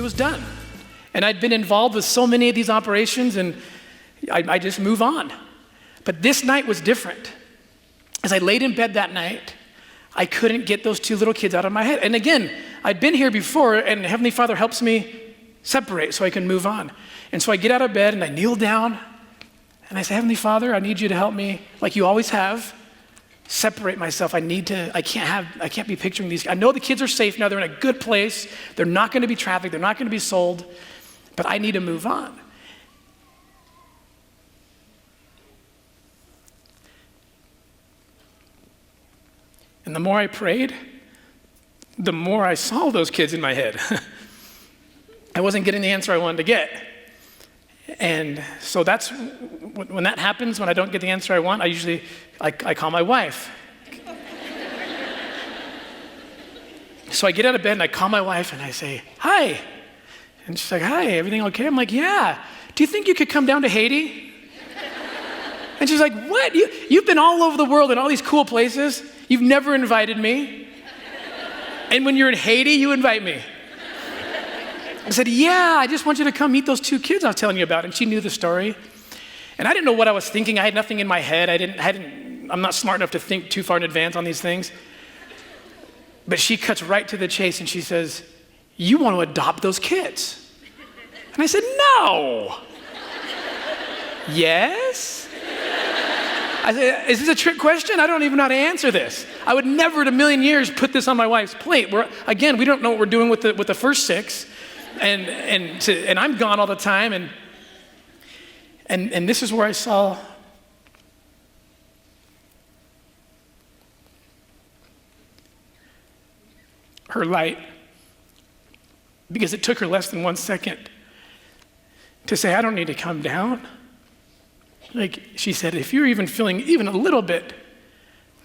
It was done. And I'd been involved with so many of these operations, and I just move on. But this night was different. As I laid in bed that night, I couldn't get those two little kids out of my head. And again, I'd been here before, and Heavenly Father helps me separate so I can move on. And so I get out of bed and I kneel down and I say, Heavenly Father, I need you to help me, like you always have, separate myself. I can't be picturing these. I know the kids are safe now. They're in a good place. They're not going to be trafficked. They're not going to be sold, but I need to move on. And the more I prayed, the more I saw those kids in my head. I wasn't getting the answer I wanted to get. And so that's, when that happens, when I don't get the answer I want, I call my wife. So I get out of bed and I call my wife and I say, hi. And she's like, hi, everything okay? I'm like, yeah. Do you think you could come down to Haiti? And she's like, what? You've been all over the world in all these cool places. You've never invited me. And when you're in Haiti, you invite me. I said, yeah, I just want you to come meet those two kids I was telling you about. And she knew the story. And I didn't know what I was thinking. I had nothing in my head. I'm not smart enough to think too far in advance on these things. But she cuts right to the chase and she says, you want to adopt those kids? And I said, no. Yes? I said, is this a trick question? I don't even know how to answer this. I would never in a million years put this on my wife's plate. Again, we don't know what we're doing with the first 6. And I'm gone all the time. And this is where I saw her light, because it took her less than 1 second to say, I don't need to come down. Like she said, if you're even feeling even a little bit,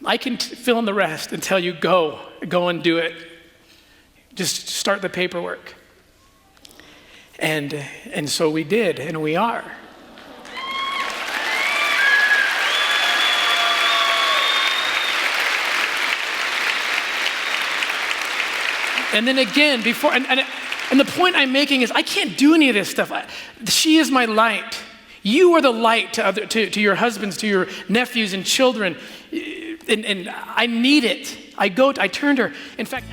I can fill in the rest and tell you, go and do it. Just start the paperwork. And so we did, and we are. And then again, and the point I'm making is I can't do any of this stuff. She is my light. You are the light to your husbands, to your nephews and children. And I need it. I turned her. In fact,